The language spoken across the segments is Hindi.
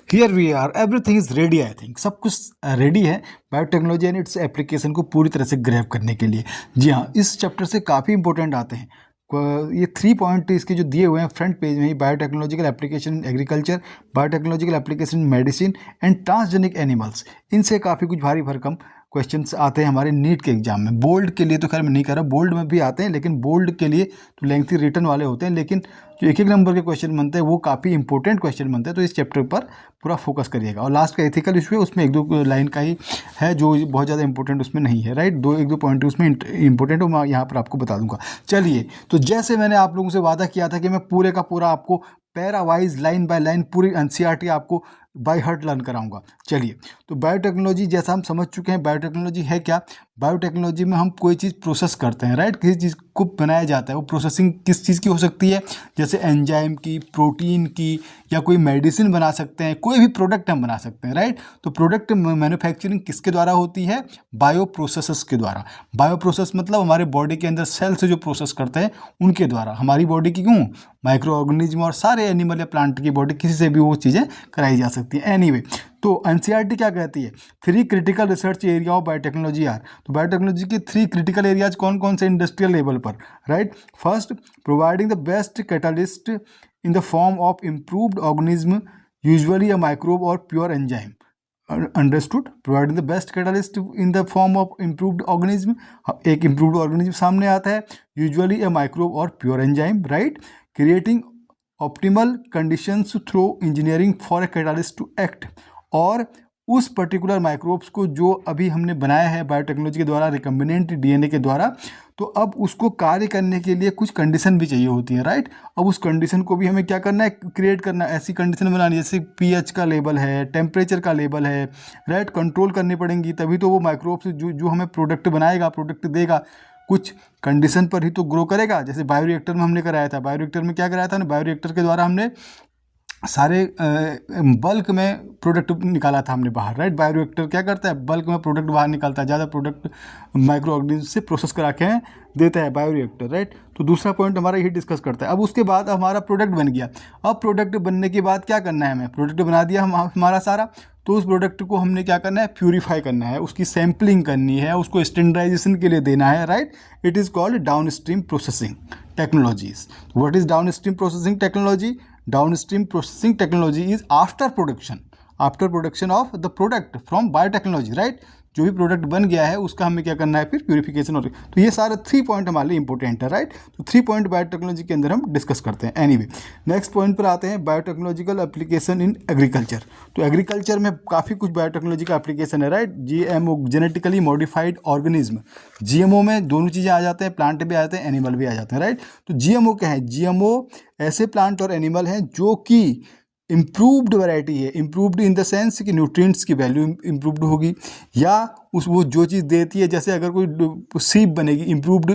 Here we are, everything is ready. I think सब कुछ रेडी है बायोटेक्नोलॉजी एंड इट्स एप्लीकेशन को पूरी तरह से ग्रैब करने के लिए। जी हाँ, इस चैप्टर से काफ़ी इंपॉर्टेंट आते हैं। ये 3 पॉइंट इसके जो दिए हुए हैं फ्रंट पेज में ही, biotechnological application in agriculture, biotechnological application in medicine and transgenic animals, इनसे काफ़ी कुछ भारी भरकम क्वेश्चंस आते हैं हमारे नीट के एग्जाम में। बोल्ड के लिए तो खैर मैं नहीं कर रहा, बोल्ड में भी आते हैं, लेकिन बोल्ड के लिए तो लेंथी रिटर्न वाले होते हैं, लेकिन जो एक एक नंबर के क्वेश्चन बनते हैं वो काफ़ी इंपॉर्टेंट क्वेश्चन बनते हैं। तो इस चैप्टर पर पूरा फोकस करिएगा। और लास्ट का एथिकल इशू है, उसमें 1-2 लाइन का ही है जो बहुत ज़्यादा इंपॉर्टेंट उसमें नहीं है, राइट। 1-2 पॉइंट उसमें इंपॉर्टेंट हो, मैं यहाँ पर आपको बता दूंगा। चलिए, तो जैसे मैंने आप लोगों से वादा किया था कि मैं पूरे का पूरा आपको para wise, line by line पूरी एनसीईआरटी आपको बाय हार्ट लर्न कराऊंगा। चलिए, तो बायोटेक्नोलॉजी जैसा हम समझ चुके हैं, बायोटेक्नोलॉजी है क्या। बायोटेक्नोलॉजी में हम कोई चीज़ प्रोसेस करते हैं, राइट। किसी चीज़ को बनाया जाता है, वो प्रोसेसिंग किस चीज़ की हो सकती है, जैसे एंजाइम की, प्रोटीन की, या कोई मेडिसिन बना सकते हैं, कोई भी प्रोडक्ट हम बना सकते हैं, राइट। तो प्रोडक्ट मैन्युफैक्चरिंग किसके द्वारा होती है, बायो प्रोसेसेस के द्वारा। बायो प्रोसेस मतलब हमारे बॉडी के अंदर सेल से जो प्रोसेस करते हैं उनके द्वारा। हमारी बॉडी की क्यों, माइक्रो ऑर्गेनिज्म और सारे एनिमल या प्लांट की बॉडी, किसी से भी वो चीज़ें कराई जा सकती हैं। एनीवे, तो एनसीईआरटी क्या कहती है, 3 critical research area of biotechnology are. तो बायोटेक्नोलॉजी के 3 क्रिटिकल एरियाज कौन कौन से इंडस्ट्रियल लेवल पर, right. First, providing the best catalyst in the form of improved organism, usually a microbe और pure enzyme. Understood, providing the best catalyst in the form of improved organism, एक इम्प्रूव्ड ऑर्गेनिज्म सामने आता है, यूजुअली अ माइक्रोब और pure enzyme, right. Creating optimal conditions through engineering for a catalyst to act, और उस पर्टिकुलर माइक्रोब्स को जो अभी हमने बनाया है बायोटेक्नोलॉजी के द्वारा, रिकम्बिनेंट डीएनए के द्वारा, तो अब उसको कार्य करने के लिए कुछ कंडीशन भी चाहिए होती है, राइट। अब उस कंडीशन को भी हमें क्या करना है, क्रिएट करना है। ऐसी कंडीशन बनानी जैसे पीएच का लेवल है, टेम्परेचर का लेवल है, राइट, कंट्रोल करनी पड़ेंगी, तभी तो वो माइक्रोब्स जो हमें प्रोडक्ट बनाएगा, प्रोडक्ट देगा, कुछ कंडीशन पर ही तो ग्रो करेगा। जैसे बायोरिएक्टर में हमने कराया था, बायोरिएक्टर में क्या कराया था ना, बायोरिएक्टर के द्वारा हमने सारे बल्क में प्रोडक्ट निकाला था हमने बाहर, राइट। बायोरिएक्टर क्या करता है, बल्क में प्रोडक्ट बाहर निकालता है, ज़्यादा प्रोडक्ट माइक्रो ऑर्गेनिज्म से प्रोसेस करा के देता है बायोरिएक्टर, राइट। तो दूसरा पॉइंट हमारा यही डिस्कस करता है। अब उसके बाद हमारा प्रोडक्ट बन गया। अब प्रोडक्ट बनने के बाद क्या करना है, हमें प्रोडक्ट बना दिया हमारा सारा, तो उस प्रोडक्ट को हमने क्या करना है, प्यूरीफाई करना है, उसकी सैम्पलिंग करनी है, उसको स्टैंडर्डाइजेशन के लिए देना है, right. It is called down stream processing technologies. What is down stream processing technology, downstream processing technology is after production of the product from biotechnology, right. जो भी प्रोडक्ट बन गया है उसका हमें क्या करना है, फिर प्यूरिफिकेशन। और तो ये सारे 3 पॉइंट हमारे लिए इंपॉर्टेंट है, राइट। तो 3 पॉइंट बायोटेक्नोलॉजी के अंदर हम डिस्कस करते हैं। एनीवे, नेक्स्ट पॉइंट पर आते हैं, बायोटेक्नोलॉजिकल एप्लीकेशन इन एग्रीकल्चर। तो एग्रीकल्चर में काफ़ी कुछ बायोटेक्नोलॉजी का एप्लीकेशन है, right. GMO, genetically modified organism, GMO में दोनों चीज़ें आ जाते हैं, प्लांट भी आ जाते हैं, एनिमल भी आ जाते हैं, राइट। तो जीएमओ क्या है, जीएमओ ऐसे प्लांट और एनिमल हैं जो कि इम्प्रूव्ड वैरायटी है। इम्प्रूव्ड इन द सेंस कि न्यूट्रिएंट्स की वैल्यू इम्प्रूव्ड होगी, या वो जो चीज़ देती है, जैसे अगर कोई सीप बनेगी, इम्प्रूव्ड,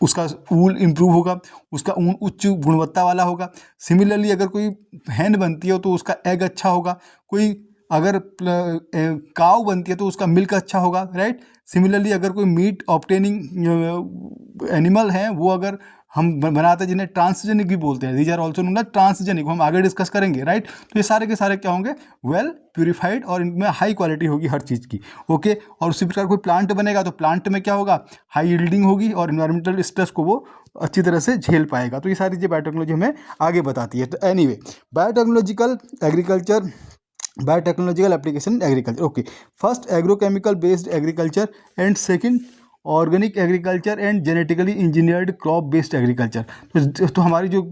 उसका ऊल इम्प्रूव होगा, उसका ऊन उच्च गुणवत्ता वाला होगा। सिमिलरली अगर कोई हैन बनती है तो उसका एग अच्छा होगा, कोई अगर काव बनती है तो उसका मिल्क अच्छा होगा, राइट। सिमिलरली अगर कोई मीट ऑब्टेनिंग एनिमल है, वो अगर हम बनाते हैं, जिन्हें ट्रांसजेनिक भी बोलते हैं, these are also known as transgenic, हम आगे डिस्कस करेंगे, राइट। तो ये सारे के सारे क्या होंगे, वेल प्यूरिफाइड, और इनमें हाई क्वालिटी होगी हर चीज़ की, ओके। और उसी प्रकार कोई प्लांट बनेगा तो प्लांट में क्या होगा, हाई यील्डिंग होगी, और इन्वायरमेंटल स्ट्रेस को वो अच्छी तरह से झेल पाएगा। तो ये सारी चीज़ें बायोटेक्नोलॉजी हमें आगे बताती है। तो anyway, biotechnological agriculture, biotechnological application agriculture, okay. First, agrochemical based agriculture, and second, organic agriculture and genetically engineered crop based agriculture. तो हमारी जो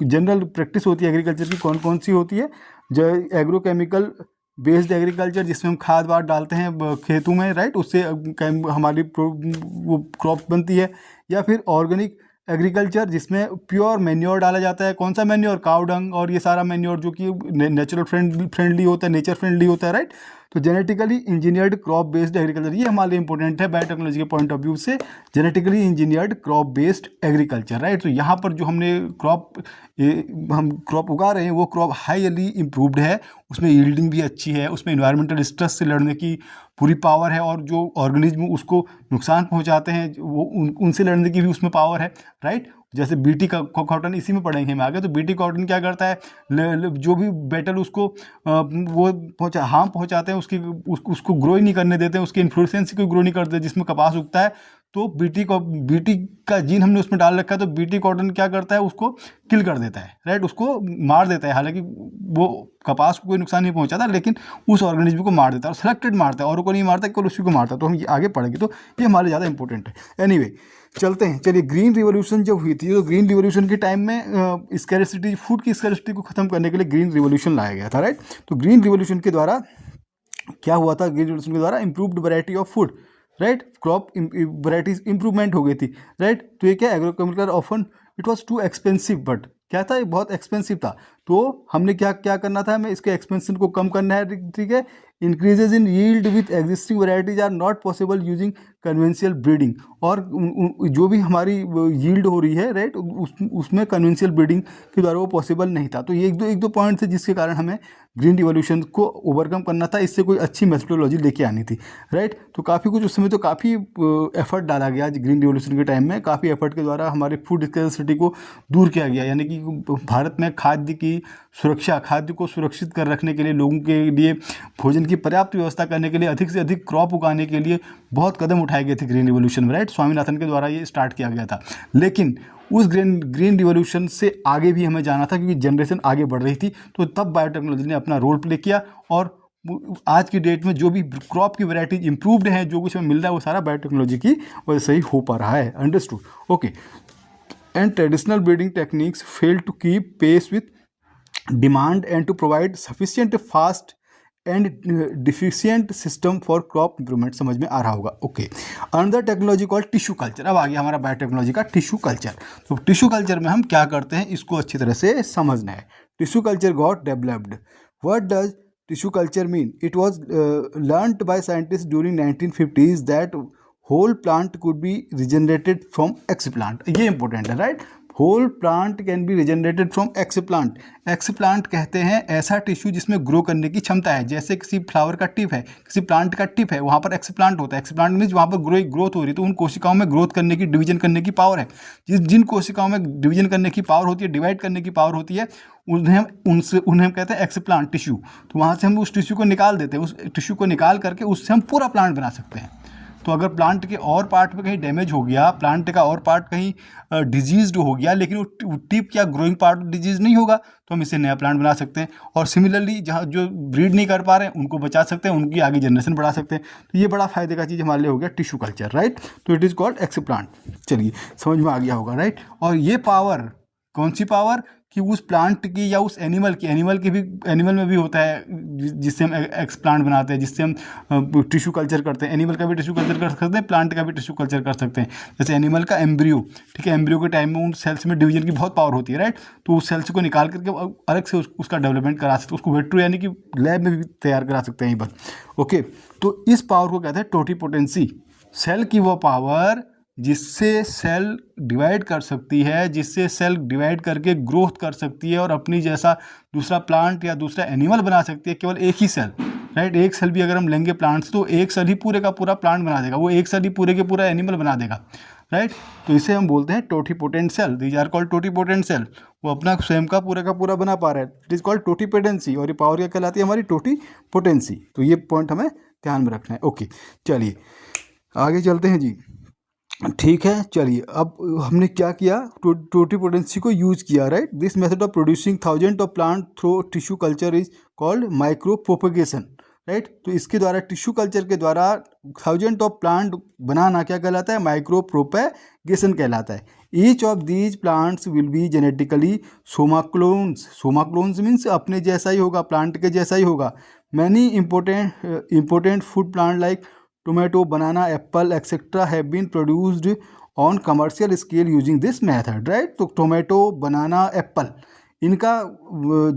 जनरल प्रैक्टिस होती है एग्रीकल्चर की, कौन कौन सी होती है, जो एग्रोकेमिकल बेस्ड एग्रीकल्चर, जिसमें हम खाद वाद डालते हैं खेतों में, राइट, उससे हमारी वो क्रॉप बनती है। या फिर ऑर्गेनिक एग्रीकल्चर, जिसमें प्योर मैन्योर डाला जाता है। कौन सा मैन्योर, काउ डंग और ये सारा मैन्योर जो कि नेचुरल फ्रेंडली होता है, नेचर फ्रेंडली होता है, राइट। तो genetically engineered crop based agriculture, ये हमारे लिए इंपॉर्टेंट है बायोटेक्नोलॉजी के पॉइंट ऑफ व्यू से, genetically engineered crop based agriculture, right. तो यहाँ पर जो हमने हम क्रॉप उगा रहे हैं, वो क्रॉप हाईली इम्प्रूव्ड है, उसमें यील्डिंग भी अच्छी है, उसमें इन्वायरमेंटल स्ट्रेस से लड़ने की पूरी पावर है, और जो ऑर्गेनिज्म उसको नुकसान पहुंचाते हैं वो उनसे लड़ने की भी उसमें पावर है, राइट। जैसे बीटी का कॉटन इसी में पढ़ेंगे हम आगे। तो बीटी कॉटन क्या करता है, जो भी बेटर उसको वो हार्म पहुंचाते हैं, उसको ग्रो ही नहीं करने देते हैं, उसकी इन्फ्लोरेसेंस को ग्रो नहीं करते जिसमें कपास उगता है। तो बीटी का जीन हमने उसमें डाल रखा है, तो बीटी कॉटन क्या करता है, उसको किल कर देता है, राइट, उसको मार देता है। हालांकि वो कपास को कोई नुकसान नहीं पहुंचाता, लेकिन उस ऑर्गेनिज्म को मार देता है, और सिलेक्टेड मारता है, और को नहीं मारता, केवल उसी को मारता है। तो हम ये आगे पढ़ेंगे, तो ये हमारे ज़्यादा इंपॉर्टेंट है। एनीवे चलते हैं। चलिए, ग्रीन रिवॉल्यूशन जब हुई थी, तो ग्रीन रिवॉल्यूशन के टाइम में स्कैरसिटी, फूड की स्कैरसिटी को खत्म करने के लिए ग्रीन रिवॉल्यूशन लाया गया था, राइट। तो ग्रीन रिवॉल्यूशन के द्वारा क्या हुआ था, ग्रीन रिवॉल्यूशन के द्वारा improved variety of food, right, crop varieties improvement हो गई थी, राइट। तो ये क्या, agrochemical often it was too expensive, but क्या था, ये बहुत एक्सपेंसिव था। तो हमने क्या क्या करना था, हमें इसके एक्सपेंशन को कम करना है, ठीक है। Increases in yield with existing varieties are not possible using conventional breeding. और जो भी हमारी यील्ड हो रही है, राइट, उसमें कन्वेंशियल ब्रीडिंग के द्वारा वो पॉसिबल नहीं था। तो ये एक दो पॉइंट थे जिसके कारण हमें ग्रीन रिवॉल्यूशन को ओवरकम करना था, इससे कोई अच्छी मेथोडोलॉजी लेके आनी थी, राइट। तो काफ़ी कुछ उस समय तो काफ़ी एफर्ट डाला गया ग्रीन रिवॉल्यूशन के टाइम में, काफ़ी एफर्ट के द्वारा हमारे फूड स्कैरसिटी को दूर किया गया। यानी कि भारत में खाद्य की सुरक्षा, खाद्य को सुरक्षित कर रखने के लिए, लोगों के लिए भोजन की पर्याप्त व्यवस्था करने के लिए, अधिक से अधिक क्रॉप उगाने के लिए बहुत कदम उठाए गए थे ग्रीन रिवॉल्यूशन में, राइट। स्वामीनाथन के द्वारा ये स्टार्ट किया गया था। लेकिन उस ग्रीन रिवॉल्यूशन से आगे भी हमें जाना था, क्योंकि जनरेशन आगे बढ़ रही थी। तो तब बायोटेक्नोलॉजी ने अपना रोल प्ले किया, और आज की डेट में जो भी क्रॉप की वैरायटीज इंप्रूव्ड हैं, जो कुछ हमें मिल रहा है, वो सारा बायोटेक्नोलॉजी की वजह से ही हो पा रहा है। Understood, okay. And traditional breeding techniques fail to keep pace with demand and to provide sufficient fast and deficient system for crop improvement. समझ में आ रहा होगा, okay. Another technology called tissue culture. अब आ गया हमारा बायोटेक्नोलॉजी का टिश्यू कल्चर। तो टिश्यू कल्चर में हम क्या करते हैं, इसको अच्छी तरह से समझना है। Tissue culture got developed. What does tissue culture mean? It was learned by scientist during 1950s that whole plant could be regenerated from explant. ये इंपॉर्टेंट है, right. Whole plant can be regenerated from explant. Explant कहते हैं ऐसा टिश्यू जिसमें ग्रो करने की क्षमता है। जैसे किसी फ्लावर का टिप है, किसी प्लांट का टिप है, वहाँ पर एक्सप्लांट होता है। एक्सप्लांट मीन्स वहाँ पर ग्रोथ हो रही है, तो उन कोशिकाओं में ग्रोथ करने की, डिवीजन करने की पावर है। जिन कोशिकाओं में डिवीजन करने की पावर होती है, डिवाइड करने की पावर होती है, उन्हें हम कहते हैं एक्सप्लांट टिश्यू। तो वहाँ से हम उस टिश्यू को निकाल देते हैं। उस टिश्यू को निकाल करके उससे हम पूरा प्लांट बना सकते हैं। तो अगर प्लांट के और पार्ट में कहीं डैमेज हो गया, प्लांट का और पार्ट कहीं डिजीज्ड हो गया, लेकिन वो टिप या ग्रोइंग पार्ट डिजीज नहीं होगा, तो हम इससे नया प्लांट बना सकते हैं। और सिमिलरली जहाँ जो ब्रीड नहीं कर पा रहे हैं उनको बचा सकते हैं, उनकी आगे जनरेशन बढ़ा सकते हैं। तो ये बड़ा फायदे का चीज़ हमारे लिए हो गया टिश्यू कल्चर, राइट। तो इट इज़ कॉल्ड एक्सप्लांट। चलिए, समझ में आ गया होगा, राइट। और ये पावर, कौन सी पावर, कि उस प्लांट की या उस एनिमल की भी, एनिमल में भी होता है जिससे हम एक्सप्लांट बनाते हैं, जिससे हम टिश्यू कल्चर करते हैं। एनिमल का भी टिश्यू कल्चर कर सकते हैं, प्लांट का भी टिश्यू कल्चर कर सकते हैं। जैसे एनिमल का एम्ब्रियो, ठीक है, एम्ब्रियो के टाइम में उन सेल्स में डिवीजन की बहुत पावर होती है, राइट। तो उस सेल्स को निकाल करके अलग से उसका डेवलपमेंट करा सकते हैं, उसको वेट्रो यानी कि लैब में भी तैयार करा सकते हैं यहीं पर, ओके। तो इस पावर को कहते हैं टोटिपोटेंसी। सेल की वो पावर जिससे सेल डिवाइड कर सकती है, जिससे सेल डिवाइड करके ग्रोथ कर सकती है और अपनी जैसा दूसरा प्लांट या दूसरा एनिमल बना सकती है, केवल एक ही सेल, राइट। एक सेल भी अगर हम लेंगे प्लांट्स, तो एक सेल ही पूरे का पूरा प्लांट बना देगा, वो एक सेल ही पूरे के पूरा एनिमल बना देगा, राइट। तो इसे हम बोलते हैं totipotent cell. These are called totipotent cell. वो अपना स्वयं का पूरा बना पा रहा है, इट इज कॉल्ड टोटिपोटेंसी। और ये पावर क्या कहलाती है, हमारी टोटिपोटेंसी। तो ये पॉइंट हमें ध्यान में रखना है, ओके। चलिए आगे चलते हैं जी, ठीक है। चलिए, अब हमने क्या किया, टोटिपोटेंसी को यूज किया, right. This method of producing thousand of plant through tissue culture is called micro propagation, right. तो इसके द्वारा, टिश्यू कल्चर के द्वारा थाउजेंड ऑफ प्लांट बनाना क्या कहलाता है, माइक्रो प्रोपेगेशन कहलाता है। Each of these plants will be genetically somaclones. Somaclones means अपने जैसा ही होगा, प्लांट के जैसा ही होगा। Many important food plant like tomato, banana, apple, etc. have been produced on commercial scale using this method, right। तो टोमेटो, बनाना, एप्पल, इनका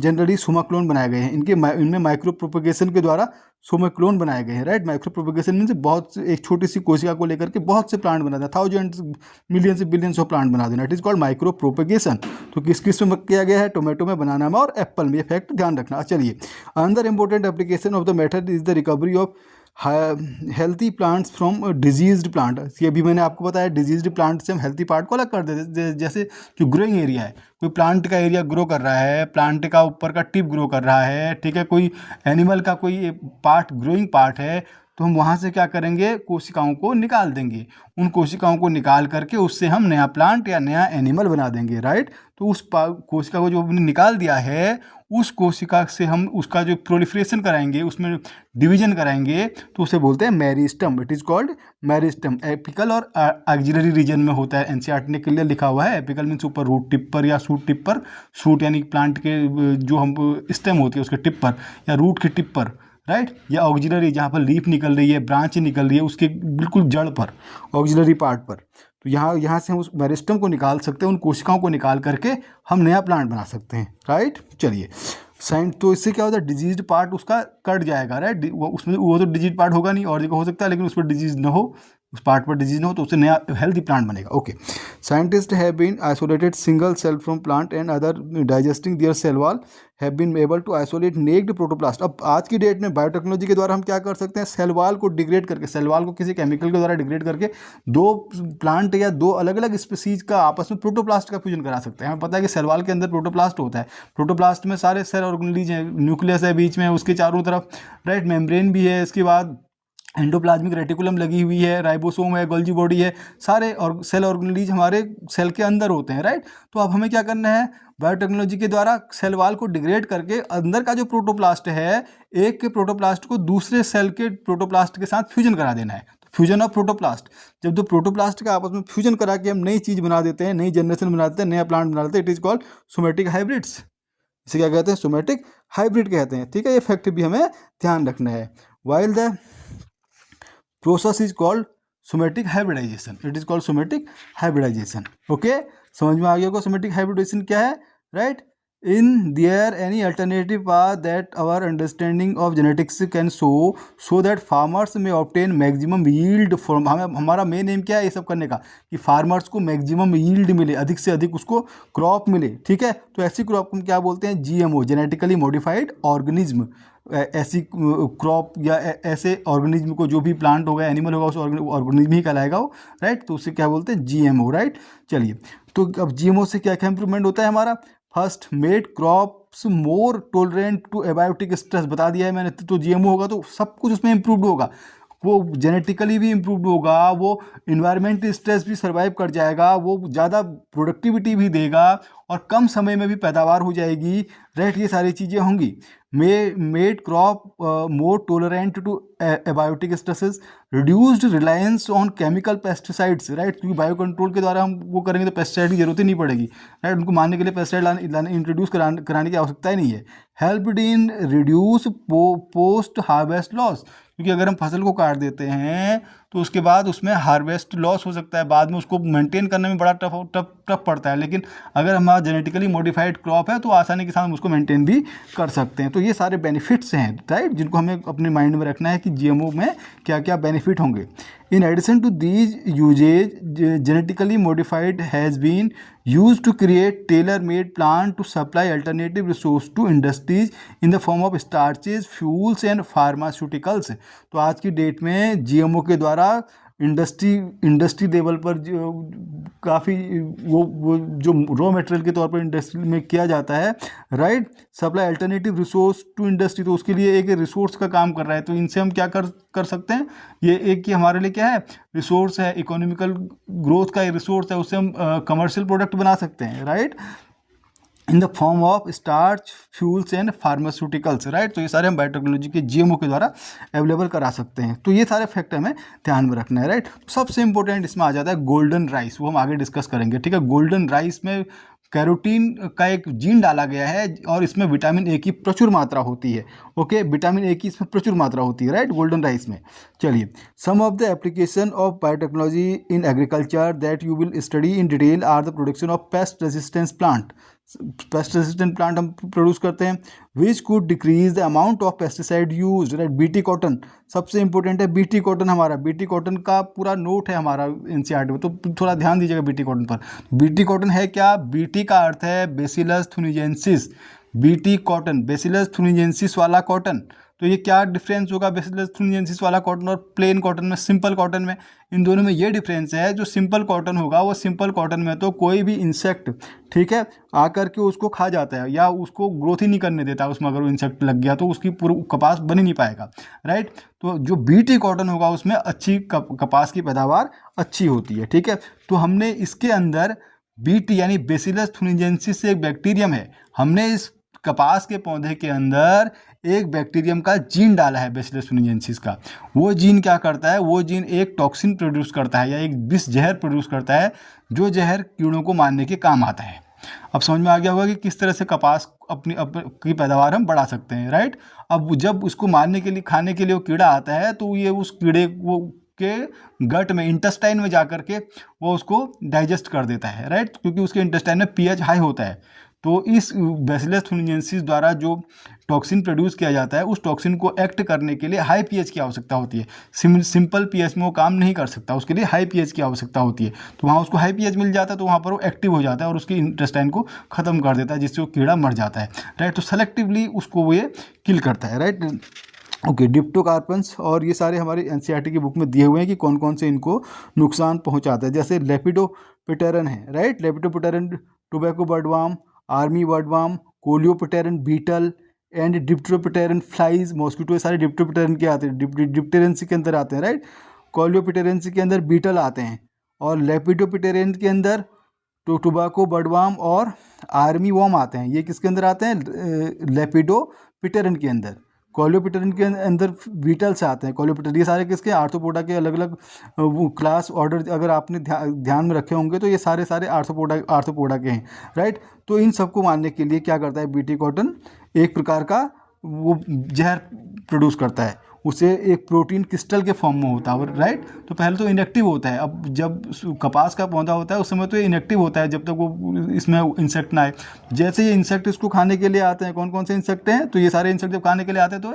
जनरली सोमाक्लोन बनाए गए हैं। इनमें माइक्रो प्रोपेगेशन के द्वारा सोमाक्लोन बनाए गए हैं, राइट। माइक्रो प्रोपेगेशन मीन्स बहुत एक छोटी सी कोशिका को लेकर के बहुत से प्लांट बना देना, thousands, millions, billions of plant बना देना, it is called micro propagation. तो किस में किया गया है, टोमेटो में, बनाना में और एप्पल में। ये फैक्ट ध्यान रखना। चलिए, another important application of the method is the recovery of healthy plants from diseased plant. ये भी मैंने आपको बताया, डिजीज्ड प्लांट से हम हेल्थी पार्ट को अलग कर देते हैं। जैसे जो ग्रोइंग एरिया है, कोई प्लांट का एरिया ग्रो कर रहा है, प्लांट का ऊपर का टिप ग्रो कर रहा है, ठीक है, कोई एनिमल का कोई पार्ट ग्रोइंग पार्ट है, तो हम वहाँ से क्या करेंगे, कोशिकाओं को निकाल देंगे। उन कोशिकाओं को निकाल करके उससे हम नया प्लांट या नया एनिमल बना देंगे, राइट। तो उस कोशिका को जो हमने निकाल दिया है, उस कोशिका से हम उसका जो प्रोलिफरेशन कराएंगे, उसमें डिवीजन कराएंगे, तो उसे बोलते हैं meristem. It is called meristem. Apical और एक्सिलरी रीजन में होता है। एनसीईआरटी ने क्लियर लिखा हुआ है, एपिकल मीन्स ऊपर रूट टिप पर या शूट टिप पर, शूट यानी प्लांट के जो हम स्टेम होती है उसके टिप पर या रूट के टिप पर, राइट, या ऑक्सिलरी जहाँ पर लीफ निकल रही है, ब्रांच निकल रही है, उसके बिल्कुल जड़ पर, ऑक्सिलरी पार्ट पर। तो यहाँ से हम उस मेरिस्टम को निकाल सकते हैं, उन कोशिकाओं को निकाल करके हम नया प्लांट बना सकते हैं, राइट। चलिए साइंस, तो इससे क्या होता है, डिजीज पार्ट उसका कट जाएगा, राइट। उसमें वो तो डिजीज पार्ट होगा नहीं, और जगह हो सकता है, लेकिन उस पर डिजीज ना हो, उस पार्ट पर डिजीज ना हो, तो उससे नया हेल्दी प्लांट बनेगा। Okay, scientist have been isolated single cell from plant and other digesting their cell wall have been able to isolate naked protoplast. अब आज की डेट में बायोटेक्नोलॉजी के द्वारा हम क्या कर सकते हैं, सेल वॉल को डिग्रेड करके, सेल वॉल को किसी केमिकल के द्वारा डिग्रेड करके दो प्लांट या दो अलग अलग स्पीसीज का आपस में प्रोटोप्लास्ट का फ्यूजन करा सकते हैं। हमें पता है कि सेल वॉल के अंदर प्रोटोप्लास्ट होता है। प्रोटोप्लास्ट में सारे सेल ऑर्गेनेलीज हैं, न्यूक्लियस है बीच में, उसके चारों तरफ, राइट, मेम्ब्रेन भी है, इसके बाद एंडोप्लाज्मिक रेटिकुलम लगी हुई है, राइबोसोम है, गोल्जी बॉडी है, सारे और सेल ऑर्गेनेलीज हमारे सेल के अंदर होते हैं, राइट। तो अब हमें क्या करना है, बायोटेक्नोलॉजी के द्वारा सेल वॉल को डिग्रेड करके अंदर का जो प्रोटोप्लास्ट है, एक के प्रोटोप्लास्ट को दूसरे सेल के प्रोटोप्लास्ट के साथ फ्यूजन करा देना है। फ्यूजन ऑफ प्रोटोप्लास्ट, जब दो प्रोटोप्लास्ट का आपस में फ्यूजन करा के हम नई चीज़ बना देते हैं, नई जनरेशन बना देते हैं, नया प्लांट बना देते हैं, it is called somatic hybrids. इसे क्या कहते हैं, सोमेटिक हाइब्रिड कहते हैं, ठीक है। ये फैक्ट भी हमें ध्यान रखना है। While the process is called somatic hybridization, it is called somatic hybridization. Okay, समझ में आ गया होगा सोमेटिक हाइब्रिडाइजेशन क्या है, right. In there any alternative path that our understanding of genetics can so that farmers may obtain maximum yield from, हमें हमारा मेन एम क्या है ये सब करने का, कि फार्मर्स को मैक्सिमम यील्ड मिले, अधिक से अधिक उसको क्रॉप मिले, ठीक है। तो ऐसी क्रॉप को हम क्या बोलते हैं, जीएमओ, जेनेटिकली मॉडिफाइड ऑर्गेनिज्म। ऐसी क्रॉप या ऐसे ऑर्गेनिज्म को, जो भी प्लांट होगा, एनिमल होगा, उस ऑर्गेनिज्म ही कहलाएगा वो, राइट। तो उसे क्या बोलते हैं, जीएमओ, राइट। चलिए, तो अब जीएमओ से क्या क्या इंप्रूवमेंट होता है हमारा, first made crops more tolerant to abiotic stress, बता दिया है मैंने। तो जीएमओ होगा तो सब कुछ उसमें इम्प्रूवड होगा, वो जेनेटिकली भी इम्प्रूवड होगा, वो इन्वायरमेंट स्ट्रेस भी सर्वाइव कर जाएगा, वो ज़्यादा प्रोडक्टिविटी भी देगा और कम समय में भी पैदावार हो जाएगी, राइट। ये सारी चीज़ें होंगी। Made crop more tolerant to abiotic stresses, reduced reliance on chemical pesticides, right, क्योंकि बायो कंट्रोल के द्वारा हम वो करेंगे तो पेस्टिसाइड की जरूरत ही नहीं पड़ेगी, राइट। उनको मारने के लिए पेस्टिसाइड लाने इंट्रोड्यूस कराने की आवश्यकता ही नहीं है। Helped in reduce post harvest loss, क्योंकि अगर हम फसल को काट देते हैं तो उसके बाद उसमें हार्वेस्ट लॉस हो सकता है, बाद में उसको मेंटेन करने में बड़ा टफ पड़ता है। लेकिन अगर हमारा जेनेटिकली मॉडिफाइड क्रॉप है तो आसानी के साथ हम उसको मेंटेन भी कर सकते हैं। तो ये सारे बेनिफिट्स हैं, राइट, जिनको हमें अपने माइंड में रखना है कि जीएमओ में क्या क्या बेनिफिट होंगे। In addition to these usage, genetically modified has been used to create tailor-made plant to supply alternative resource to industries in the form of starches, fuels and pharmaceuticals। तो आज की डेट में जीएमओ के द्वारा इंडस्ट्री लेवल पर काफ़ी वो जो रॉ मटेरियल के तौर पर इंडस्ट्री में किया जाता है, right, supply alternative resource to industry, तो उसके लिए एक रिसोर्स का काम कर रहा है। तो इनसे हम क्या कर सकते हैं, ये एक कि हमारे लिए क्या है, रिसोर्स है, इकोनॉमिकल ग्रोथ का रिसोर्स है, उससे हम कमर्शियल प्रोडक्ट बना सकते हैं, right, in the form of starch, fuels and pharmaceuticals, right. तो ये सारे हम बायोटेक्नोलॉजी के जीएमओ के द्वारा अवेलेबल करा सकते हैं। तो ये सारे फैक्ट हमें ध्यान में रखना है, राइट। सबसे इंपॉर्टेंट इसमें आ जाता है गोल्डन राइस, वो हम आगे डिस्कस करेंगे, ठीक है। गोल्डन राइस में कैरोटीन का एक जीन डाला गया है और इसमें विटामिन ए की प्रचुर मात्रा होती है, ओके, विटामिन ए की इसमें प्रचुर मात्रा होती है, राइट, गोल्डन राइस में। चलिए, some of the application of biotechnology in agriculture that you will study in detail are the production of pest resistance plant. Pest resistant plant हम प्रोड्यूस करते हैं, which could decrease the amount of pesticide use, right. Bt cotton सबसे इंपॉर्टेंट है, बीटी कॉटन हमारा, बीटी कॉटन का पूरा नोट है हमारा एनसीईआरटी में, तो थोड़ा ध्यान दीजिएगा बीटी कॉटन पर। बीटी कॉटन है क्या, बीटी का अर्थ है बेसिलस थुनिजेंसिस, बीटी कॉटन बेसिलस थुनिजेंसिस वाला कॉटन। तो ये क्या डिफरेंस होगा बेसिलस thuringiensis वाला कॉटन और प्लेन कॉटन में, सिंपल कॉटन में? इन दोनों में ये डिफरेंस है, जो सिंपल कॉटन होगा वो सिंपल कॉटन में तो कोई भी इंसेक्ट, ठीक है, आकर के उसको खा जाता है या उसको ग्रोथ ही नहीं करने देता, उसमें अगर वो इंसेक्ट लग गया तो उसकी पूरी कपास बन ही नहीं पाएगा, राइट। तो जो बीटी कॉटन होगा उसमें अच्छी कपास की पैदावार अच्छी होती है, ठीक है। तो हमने इसके अंदर बीटी यानी बेसिलस thuringiensis से एक बैक्टीरियम है, हमने इस कपास के पौधे के अंदर एक बैक्टीरियम का जीन डाला है बेसिलस thuringiensis का। वो जीन क्या करता है, वो जीन एक टॉक्सिन प्रोड्यूस करता है या एक विष जहर प्रोड्यूस करता है, जो जहर कीड़ों को मारने के काम आता है। अब समझ में आ गया होगा कि किस तरह से कपास की पैदावार हम बढ़ा सकते हैं, राइट। अब जब उसको मारने के लिए, खाने के लिए वो कीड़ा आता है तो ये उस कीड़े वो के गट में, इंटेस्टाइन में जाकर के वो उसको डाइजेस्ट कर देता है, राइट, क्योंकि उसके इंटेस्टाइन में पीएच हाई होता है। तो इस बेसिलस thuringiensis द्वारा जो टॉक्सिन प्रोड्यूस किया जाता है, उस टॉक्सिन को एक्ट करने के लिए हाई पीएच की आवश्यकता होती है। सिंपल पीएच में वो काम नहीं कर सकता, उसके लिए हाई पीएच की आवश्यकता होती है। तो वहाँ उसको हाई पीएच मिल जाता है तो वहाँ पर वो एक्टिव हो जाता है और उसके इंटेस्टाइन को ख़त्म कर देता है, जिससे वो कीड़ा मर जाता है, राइट। तो सेलेक्टिवली उसको वो ये किल करता है, राइट। ओके, डिप्टोकार्पन्स और ये सारे हमारे एनसीईआरटी की बुक में दिए हुए हैं कि कौन कौन से इनको नुकसान पहुंचाते हैं। जैसे लेपिडोप्टेरन है, right, lepidopteran tobacco budworm, army budworm, coleopteran beetle and dipteran flies, mosquito, ये सारे डिप्टोप्टेरन के आते हैं, डिप्टेरेंसी के अंदर आते हैं, राइट। कोलियोप्टेरेंसी के अंदर बीटल आते हैं और लेपिडोप्टेरन के अंदर टोबैको बर्डवार्म और आर्मी वॉर्म आते हैं। ये किसके अंदर आते हैं, लेपिडोप्टेरन के अंदर। कोलियोप्टेरन के अंदर बीटल्स आते हैं, कोलियोप्टेरन, ये सारे किसके, आर्थ्रोपोडा के अलग अलग वो क्लास ऑर्डर अगर आपने ध्यान में रखे होंगे तो ये सारे सारे आर्थ्रोपोडा के हैं, राइट। तो इन सबको मारने के लिए क्या करता है बीटी कॉटन, एक प्रकार का वो जहर प्रोड्यूस करता है, उसे एक प्रोटीन क्रिस्टल के फॉर्म में होता है, राइट। तो पहले तो इनएक्टिव होता है, अब जब कपास का पौधा होता है उस समय तो ये इनएक्टिव होता है जब तक वो इसमें इंसेक्ट ना आए। जैसे ये इंसेक्ट इसको खाने के लिए आते हैं, कौन कौन से इंसेक्ट हैं, तो ये सारे इंसेक्ट जब खाने के लिए आते हैं तो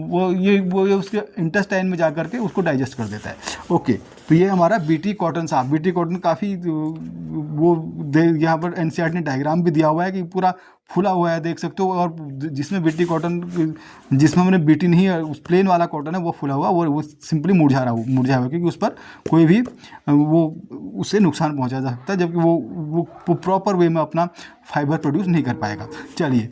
वो ये उसके इंटेस्टाइन में जा करके उसको डाइजेस्ट कर देता है। ओके, तो ये हमारा बीटी कॉटन साहब, बीटी कॉटन काफ़ी वो यहाँ पर एनसीईआरटी ने डायग्राम भी दिया हुआ है कि पूरा फूला हुआ है, देख सकते हो। और जिसमें बीटी कॉटन, जिसमें मैंने बीटी नहीं है, उस प्लेन वाला कॉटन है वो फूला हुआ, वो सिंपली मुरझा हुआ क्योंकि उस पर कोई भी वो उससे नुकसान पहुंचा जा सकता है, जबकि वो प्रॉपर वे में अपना फाइबर प्रोड्यूस नहीं कर पाएगा। चलिए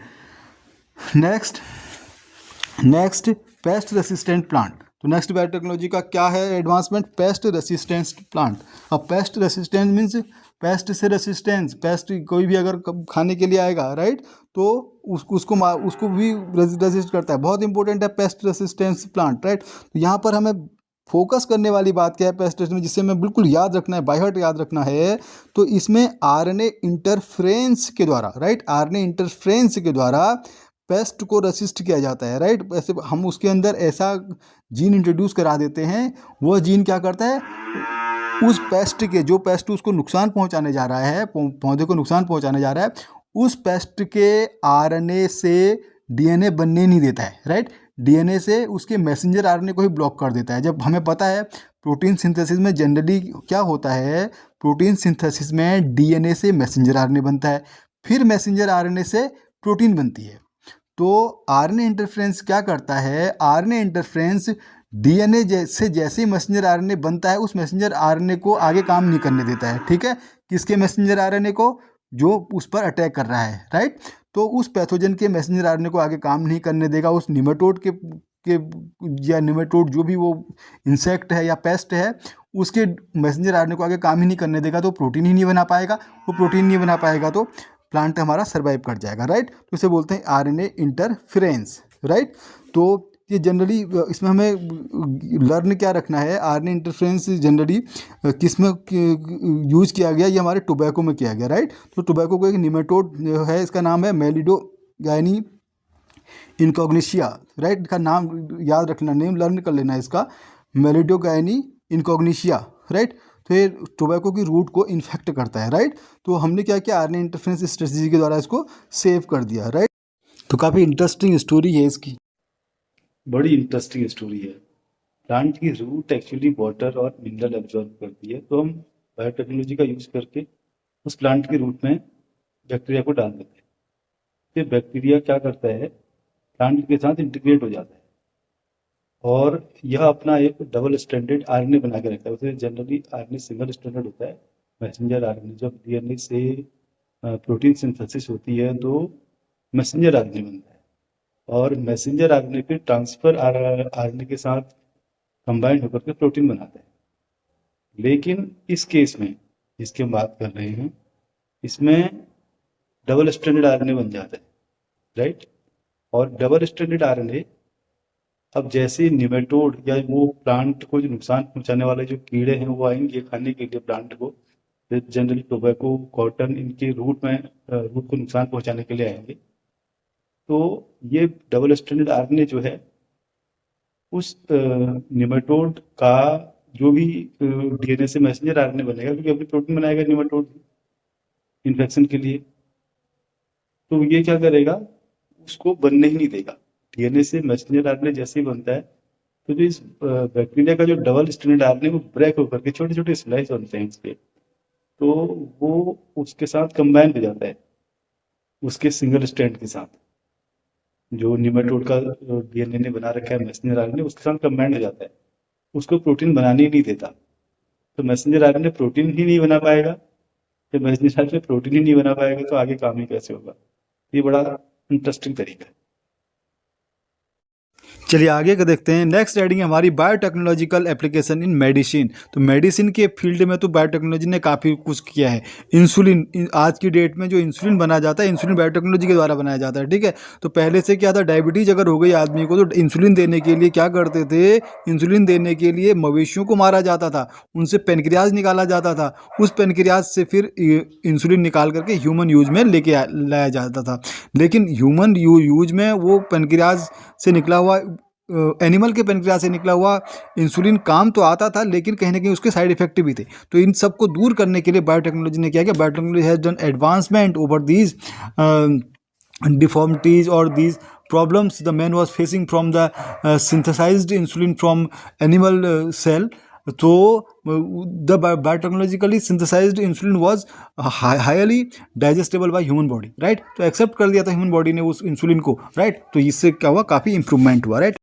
नेक्स्ट पेस्ट रेसिस्टेंट प्लांट। तो नेक्स्ट बायोटेक्नोलॉजी का क्या है एडवांसमेंट, पेस्ट रेसिस्टेंस प्लांट। अब पेस्ट रेसिस्टेंस मीन्स पेस्ट से रेसिस्टेंस, पेस्ट कोई भी अगर खाने के लिए आएगा, राइट, तो उसको भी रेसिस्ट करता है। बहुत इंपॉर्टेंट है पेस्ट रेसिस्टेंस प्लांट, राइट। तो यहाँ पर हमें फोकस करने वाली बात क्या है पेस्ट में, जिससे हमें बिल्कुल याद रखना है, बाय हार्ट याद रखना है। तो इसमें आरएनए इंटरफ्रेंस के द्वारा, राइट, आरएनए इंटरफ्रेंस के द्वारा पेस्ट को रेसिस्ट किया जाता है, राइट। ऐसे हम उसके अंदर ऐसा जीन इंट्रोड्यूस करा देते हैं, वो जीन क्या करता है, उस पेस्ट के, जो पेस्ट उसको नुकसान पहुंचाने जा रहा है, पौधे को नुकसान पहुंचाने जा रहा है, उस पेस्ट के आरएनए से डीएनए बनने नहीं देता है, राइट। डीएनए से उसके मैसेंजर आरएनए को ही ब्लॉक कर देता है। जब हमें पता है प्रोटीन सिंथेसिस में जनरली क्या होता है, प्रोटीन सिंथेसिस में डीएनए से मैसेंजर आरएनए बनता है, फिर मैसेंजर आरएनए से प्रोटीन बनती है। तो आरएनए इंटरफ्रेंस क्या करता है, आरएनए इंटरफ्रेंस डीएनए से जैसे ही मैसेंजर आरएनए बनता है, उस मैसेंजर आरएनए को आगे काम नहीं करने देता है, ठीक है। किसके मैसेंजर आरएनए को, जो उस पर अटैक कर रहा है, राइट। तो उस पैथोजन के मैसेंजर आरएनए को आगे काम नहीं करने देगा, उस निमेटोड के या निमेटोड जो भी वो इंसेक्ट है या पेस्ट है, उसके मैसेंजर आरएनए को आगे काम ही नहीं करने देगा, तो प्रोटीन ही नहीं बना पाएगा। वो प्रोटीन नहीं बना पाएगा तो प्लांट हमारा सर्वाइव कर जाएगा, राइट। तो इसे बोलते हैं आरएनए इंटरफेरेंस, राइट। तो ये जनरली इसमें हमें लर्न क्या रखना है, आरएनए इंटरफेरेंस जनरली किस में यूज किया गया, ये हमारे टोबैको में किया गया, राइट। तो टोबैको को एक निमेटोड है, इसका नाम है मेलिडोगाइनी इनकॉग्निशिया, राइट। का नाम याद रखना, नेम लर्न कर लेना है इसका, मेलिडोगाइनी इनकॉग्निशिया, राइट। तो ये टोबैको की रूट को इन्फेक्ट करता है, राइट। तो हमने क्या किया, आरएनए इंटरफेरेंस स्ट्रेटजी के द्वारा इसको सेव कर दिया, राइट। तो काफ़ी इंटरेस्टिंग स्टोरी है इसकी, बड़ी इंटरेस्टिंग स्टोरी है। प्लांट की रूट एक्चुअली वाटर और मिनरल एब्जॉर्ब करती है, तो हम बायोटेक्नोलॉजी का यूज करके उस प्लांट की रूट में बैक्टीरिया को डाल देते हैं। फिर बैक्टीरिया क्या करता है, प्लांट के साथ इंटीग्रेट हो जाता है। और यह अपना एक डबल स्टैंडर्ड आरएनए बना के रखता है। उसे जनरली आरएनए सिंगल स्टैंडर्ड होता है, मैसेंजर आरएनए। जब डीएनए से प्रोटीन सिंथेसिस होती है तो मैसेंजर आरएनए बनता है, और मैसेंजर आरएनए फिर ट्रांसफर आरएनए के साथ कंबाइंड होकर के प्रोटीन बनाता है। लेकिन इस केस में जिसकी हम बात कर रहे हैं, इसमें डबल स्टैंडर्ड आरएनए बन जाता है, राइट। और डबल स्टैंडर्ड आरएनए अब जैसे निमेटोड या वो प्लांट को जो नुकसान पहुंचाने वाले जो कीड़े हैं वो आएंगे खाने के लिए प्लांट को, जनरली टोबैको, कॉटन, इनके रूट को नुकसान पहुंचाने के लिए आएंगे। तो ये डबल स्टैंडर्ड आरएनए जो है उस निमेटोड का जो भी डीएनए से मैसेंजर आरएनए बनेगा, क्योंकि अभी प्रोटीन बनाएगा निमेटोड इन्फेक्शन के लिए, तो ये क्या करेगा, उसको बनने ही नहीं देगा। डीएनए से मैसेंजर आरएनए जैसे ही बनता है तो जो इस बैक्टीरिया का जो डबल स्टैंडर्ड आरएनए वो ब्रेक होकर के छोटे छोटे स्लाइस बनते हैं इसके, तो वो उसके साथ कंबाइन हो जाता है, उसके सिंगल स्ट्रैंड के साथ। जो निमेटोड का डीएनए ने बना रखा है मैसेंजर आरएनए, उसके साथ कंबाइन हो जाता है, उसको प्रोटीन बनाने ही नहीं देता। तो मैसेंजर आरएनए प्रोटीन ही नहीं बना पाएगा। जब मैसेंजर आरएनए प्रोटीन ही नहीं बना पाएगा तो आगे काम ही कैसे होगा। ये बड़ा इंटरेस्टिंग तरीका है। चलिए आगे का देखते हैं। नेक्स्ट हेडिंग है हमारी बायोटेक्नोलॉजिकल एप्लीकेशन इन मेडिसिन। तो मेडिसिन के फील्ड में तो बायोटेक्नोलॉजी ने काफ़ी कुछ किया है। इंसुलिन, आज की डेट में जो इंसुलिन बनाया जाता है, इंसुलिन बायोटेक्नोलॉजी के द्वारा बनाया जाता है, ठीक है। तो पहले से क्या था, डायबिटीज़ अगर हो गई आदमी को तो इंसुलिन देने के लिए क्या करते थे, इंसुलिन देने के लिए मवेशियों को मारा जाता था, उनसे पेनक्रियाज निकाला जाता था, उस पेनक्रियाज से फिर इंसुलिन निकाल करके ह्यूमन यूज में लेके लाया जाता था। लेकिन ह्यूमन यूज में वो पेनक्रियाज से निकला हुआ, एनिमल के पेनक्रियाज से निकला हुआ इंसुलिन काम तो आता था, लेकिन कहीं ना कहीं उसके साइड इफेक्ट भी थे। तो इन सबको दूर करने के लिए बायोटेक्नोलॉजी ने क्या किया, biotechnology has done advancement over these deformities or these problems the man was facing from the synthesized insulin from animal cell. So the biotechnologically synthesized insulin was highly digestible by human body, right? तो एक्सेप्ट कर दिया था ह्यूमन बॉडी ने उस इंसुलिन को, राइट। तो इससे क्या हुआ, काफ़ी इंप्रूवमेंट हुआ, राइट।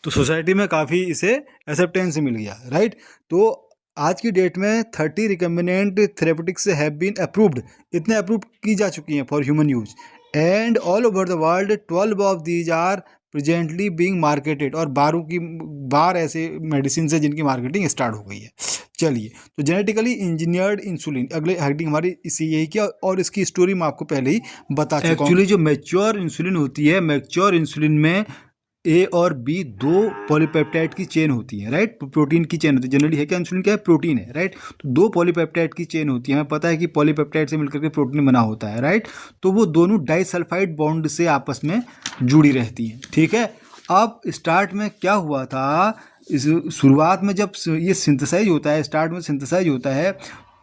तो सोसाइटी में काफ़ी इसे एक्सेप्टेंस मिल गया, राइट। तो आज की डेट में 30 recombinant therapeutics have been approved, इतने अप्रूव की जा चुकी हैं for human use, and all over the world 12 of these are presently being marketed. और 12 ऐसे मेडिसिन है जिनकी मार्केटिंग स्टार्ट हो गई है। चलिए, तो जेनेटिकली इंजीनियर्ड इंसुलिन, अगले हेडिंग हमारी इसी यही किया, और इसकी स्टोरी मैं आपको पहले ही बता चुका हूँ। एक्चुअली जो मैच्योर इंसुलिन होती है, मैच्योर इंसुलिन में ए और बी दो पॉलीपेप्टाइड की चेन होती है, राइट। प्रोटीन की चेन होती है, जनरली है क्या, इंसुलिन क्या है, प्रोटीन है, राइट। तो दो पॉलीपेप्टाइड की चेन होती है, हमें पता है कि पॉलीपेप्टाइड से मिलकर के प्रोटीन बना होता है, राइट। तो वो दोनों डाइसल्फाइड बॉन्ड से आपस में जुड़ी रहती हैं, ठीक है। अब स्टार्ट में क्या हुआ था, इस शुरुआत में जब ये सिंथेसाइज होता है, स्टार्ट में सिंथेसाइज होता है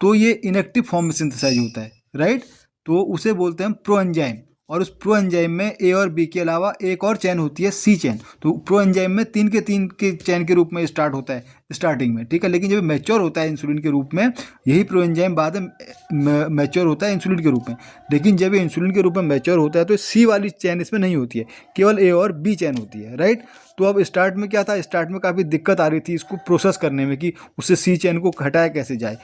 तो ये इनएक्टिव फॉर्म में सिंथेसाइज होता है, राइट। तो उसे बोलते हैं प्रो एंजाइम, और उस प्रो एंजाइम में ए और बी के अलावा एक और चैन होती है, सी चैन। तो प्रो एंजाइम में 3 के चैन के रूप में स्टार्ट होता है स्टार्टिंग में, ठीक है। लेकिन जब मैच्योर होता है इंसुलिन के रूप में, यही प्रो एंजाइम बाद में मैच्योर होता है इंसुलिन के रूप में। लेकिन जब ये इंसुलिन के रूप में मैच्योर होता है तो सी वाली चैन इसमें नहीं होती है, केवल ए और बी चैन होती है, राइट। तो अब स्टार्ट में क्या था, स्टार्ट में काफ़ी दिक्कत आ रही थी इसको प्रोसेस करने में कि उससे सी चैन को हटाया कैसे जाए।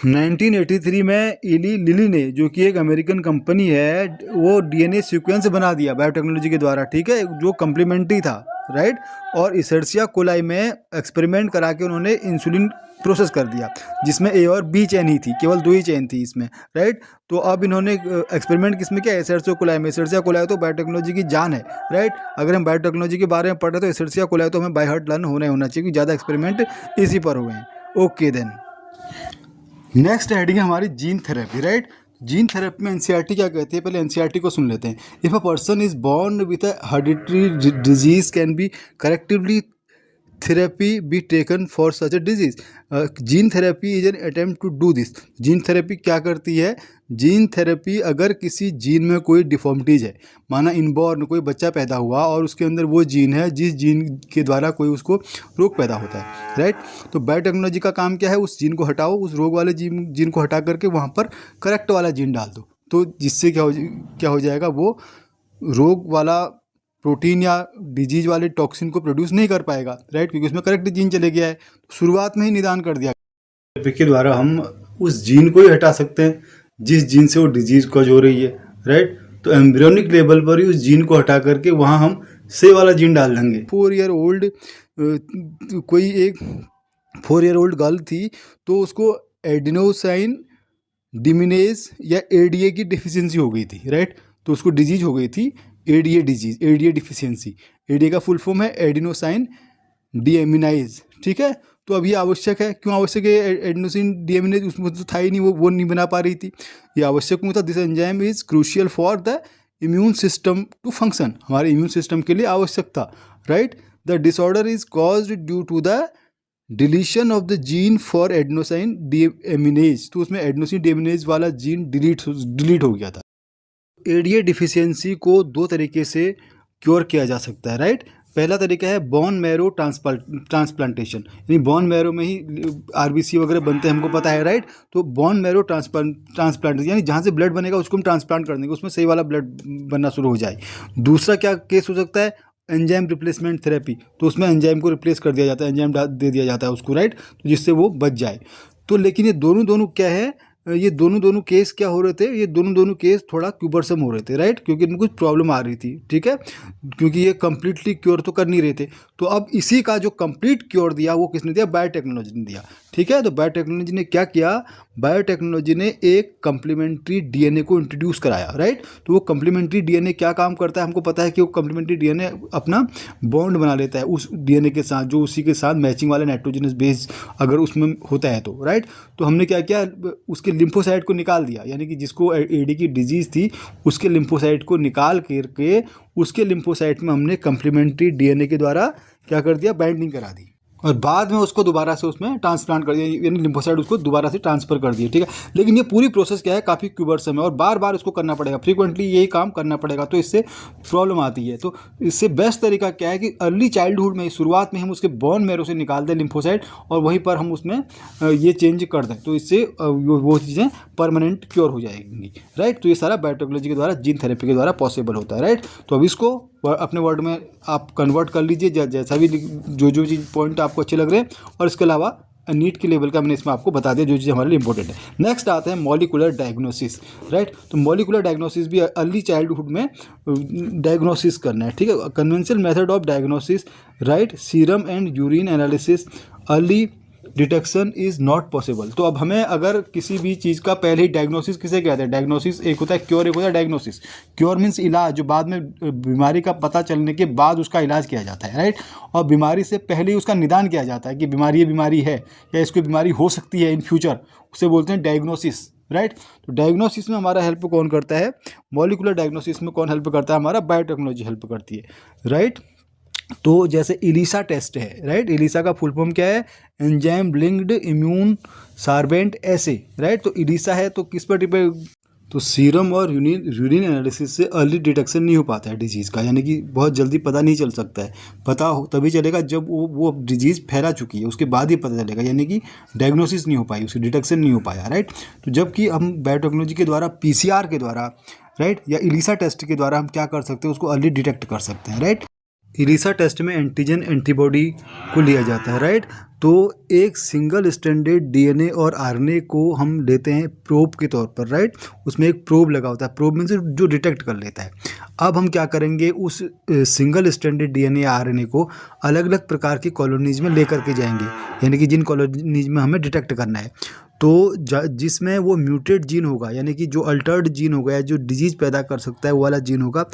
1983 में इली लिली ने, जो कि एक अमेरिकन कंपनी है, वो डीएनए सीक्वेंस बना दिया बायोटेक्नोलॉजी के द्वारा, ठीक है, जो कम्प्लीमेंट्री था, राइट। और इसेर्सिया कोलाई में एक्सपेरिमेंट करा के उन्होंने इंसुलिन प्रोसेस कर दिया, जिसमें ए और बी चैन ही थी, केवल 2 ही चैन थी इसमें, राइट। तो अब इन्होंने एक्सपेरिमेंट किसमें किया, इसेर्सिया कोलाई में। इसेर्सिया कोलाई तो बायोटेक्नोलॉजी की जान है, राइट। अगर हम बायोटेक्नोलॉजी के बारे में पढ़ रहे हैं तो इसेर्सिया कोलाई तो हमें बाय हार्ट लर्न होना चाहिए, क्योंकि ज़्यादा एक्सपेरिमेंट इसी पर हुए हैं। ओके देन, नेक्स्ट हेडिंग है हमारी gene therapy, right. Gene therapy में एनसीईआरटी क्या कहती है, पहले एनसीईआरटी को सुन लेते हैं। If a person is born with a hereditary disease can be correctively therapy be taken for such a disease. Gene therapy is an attempt to do this. Gene therapy क्या करती है, जीन थेरेपी अगर किसी जीन में कोई डिफॉर्मिटीज है, माना इनबॉर्न कोई बच्चा पैदा हुआ और उसके अंदर वो जीन है जिस जीन के द्वारा कोई उसको रोग पैदा होता है, राइट। तो बायोटेक्नोलॉजी का काम क्या है, उस जीन को हटाओ, उस रोग वाले जीन को हटा करके वहाँ पर करेक्ट वाला जीन डाल दो, तो जिससे क्या हो जाएगा, वो रोग वाला प्रोटीन या डिजीज वाले टॉक्सिन को प्रोड्यूस नहीं कर पाएगा, राइट, क्योंकि उसमें करेक्ट जीन चले गया है, शुरुआत में ही निदान कर दिया। के द्वारा हम उस जीन को ही हटा सकते हैं जिस जीन से वो डिजीज कॉज हो रही है, राइट। तो एम्ब्रियोनिक लेवल पर ही उस जीन को हटा करके वहाँ हम सही वाला जीन डाल देंगे। 4 ईयर ओल्ड कोई एक 4 ईयर ओल्ड गर्ल थी, तो उसको एडिनोसाइन डिमिनेज या एडीए की डिफिशियंसी हो गई थी, राइट। तो उसको डिजीज हो गई थी ADA disease, ADA deficiency. ADA का फुल फॉर्म है एडिनोसाइन डीएमिनाइज, ठीक है। तो अब ये आवश्यक है, क्यों आवश्यक है? एडिनोसिन डीएमिनेज उसमें तो था ही नहीं, वो नहीं बना पा रही थी, ये आवश्यक क्यों था? This enzyme is crucial for the immune system to function, हमारे इम्यून सिस्टम के लिए आवश्यक था, right. The disorder is caused due to the deletion of the gene for adenosine deaminase, तो उसमें एडिनोसिन डीएमिनेज वाला जीन डिलीट हो गया था। एडीए डिफिशियंसी को 2 तरीके से क्योर किया जा सकता है, राइट। पहला तरीका है बोन मैरो ट्रांसप्लांटेशन, यानी बोन मैरो में ही आरबीसी वगैरह बनते हैं, हमको पता है, राइट। तो बोन मैरो ट्रांसप्लांट यानी जहाँ से ब्लड बनेगा उसको हम ट्रांसप्लांट कर देंगे, उसमें सही वाला ब्लड बनना शुरू हो जाए। दूसरा क्या केस हो सकता है? एंजाइम रिप्लेसमेंट थेरेपी, तो उसमें एंजाइम को रिप्लेस कर दिया जाता है, एंजाइम दे दिया जाता है उसको, राइट, तो जिससे वो बच जाए। तो लेकिन ये दोनों क्या है, ये दोनों केस क्या हो रहे थे? ये दोनों केस थोड़ा क्यूबरसम हो रहे थे, राइट, क्योंकि इनको कुछ प्रॉब्लम आ रही थी, ठीक है, क्योंकि ये कंप्लीटली क्योर तो कर नहीं रहे थे। तो अब इसी का जो कंप्लीट क्योर दिया वो किसने दिया? बायोटेक्नोलॉजी ने दिया, ठीक है। तो बायोटेक्नोलॉजी ने क्या किया? बायोटेक्नोलॉजी ने एक कंप्लीमेंट्री डीएनए को इंट्रोड्यूस कराया, राइट। तो वो कंप्लीमेंट्री डीएनए क्या काम करता है? हमको पता है कि वो कंप्लीमेंट्री डीएनए अपना बॉन्ड बना लेता है उस डीएनए के साथ, जो उसी के साथ मैचिंग वाला नाइट्रोजनस बेस अगर उसमें होता है तो, राइट। तो हमने क्या किया? उसके लिम्फोसाइट को निकाल दिया, यानी कि जिसको एडी की डिजीज़ थी उसके लिम्फोसाइट को निकाल करके उसके लिम्फोसाइट में हमने कंप्लीमेंट्री डीएनए के द्वारा क्या कर दिया? बाइंडिंग करा दी, और बाद में उसको दोबारा से उसमें ट्रांसप्लांट कर दिया, यानी लिम्फोसाइट उसको दोबारा से ट्रांसफर कर दिया, ठीक है। लेकिन ये पूरी प्रोसेस क्या है? काफ़ी क्यूबरसम है और बार बार इसको करना पड़ेगा, फ्रीक्वेंटली यही काम करना पड़ेगा, तो इससे प्रॉब्लम आती है। तो इससे बेस्ट तरीका क्या है कि अर्ली चाइल्डहुड में, शुरुआत में हम उसके बोन मैरो से निकाल दें लिम्फोसाइट और वहीं पर हम उसमें ये चेंज कर दें, तो इससे वो चीज़ें परमानेंट क्योर हो जाएंगी, राइट। तो ये सारा बायोटेक्नोलॉजी के द्वारा, जीन थेरेपी के द्वारा पॉसिबल होता है, राइट। तो अब इसको अपने वर्ड में आप कन्वर्ट कर लीजिए, जैसा भी जो चीज़ पॉइंट आपको अच्छे लग रहे हैं, और इसके अलावा नीट के लेवल का मैंने इसमें आपको बता दिया जो चीज़ हमारे लिए इंपॉर्टेंट है। नेक्स्ट आते हैं मॉलिकुलर डायग्नोसिस, राइट। तो मॉलिकुलर डायग्नोसिस भी अर्ली चाइल्डहुड में डायग्नोसिस करना है, ठीक है। Conventional method of diagnosis, right, serum and urine analysis, early detection is not possible. तो अब हमें अगर किसी भी चीज़ का पहले ही डायग्नोसिस किसे कहते हैं? डायग्नोसिस एक होता है क्योर, एक होता है डायग्नोसिस। क्योर मीन्स इलाज, जो बाद में बीमारी का पता चलने के बाद उसका इलाज किया जाता है, राइट। और बीमारी से पहले ही उसका निदान किया जाता है कि बीमारी ये बीमारी है या इसको बीमारी हो सकती है इन फ्यूचर, उसे बोलते हैं डायग्नोसिस, राइट। तो डायग्नोसिस में हमारा हेल्प कौन करता है? मॉलिकुलर डायग्नोसिस में कौन हेल्प करता है? हमारा बायोटेक्नोलॉजी हेल्प करती है, राइट। तो जैसे इलीसा टेस्ट है, राइट, इलीसा का फुल फॉर्म क्या है? एंजाइम लिंक्ड इम्यून सार्बेंट एसे, राइट। तो इलीसा है तो किस पर डिपेंड? तो सीरम और यूरिन एनालिसिस से अर्ली डिटेक्शन नहीं हो पाता है डिजीज़ का, यानी कि बहुत जल्दी पता नहीं चल सकता है। पता हो तभी चलेगा जब वो डिजीज़ फैला चुकी है, उसके बाद ही पता चलेगा, यानी कि डायग्नोसिस नहीं हो पाई, उसकी डिटेक्शन नहीं हो पाया, राइट। तो जबकि हम बायोटेक्नोलॉजी के द्वारा, पीसीआर के द्वारा, राइट, या इलीसा टेस्ट के द्वारा हम क्या कर सकते हैं? उसको अर्ली डिटेक्ट कर सकते हैं, राइट। इलीसा टेस्ट में एंटीजन एंटीबॉडी को लिया जाता है, राइट। तो एक सिंगल स्टैंडर्ड डीएनए और आरएनए को हम लेते हैं प्रोब के तौर पर, राइट। उसमें एक प्रोब लगा होता है, प्रोब मीन्स जो डिटेक्ट कर लेता है। अब हम क्या करेंगे? उस सिंगल स्टैंडर्ड डीएनए या आरएनए को अलग अलग प्रकार की कॉलोनीज में लेकर के जाएंगे, यानी कि जिन कॉलोनीज में हमें डिटेक्ट करना है, तो जिसमें वो म्यूटेड जीन होगा, यानी कि जो अल्टर्ड जीन होगा या जो डिजीज़ पैदा कर सकता है वो वाला जीन होगा,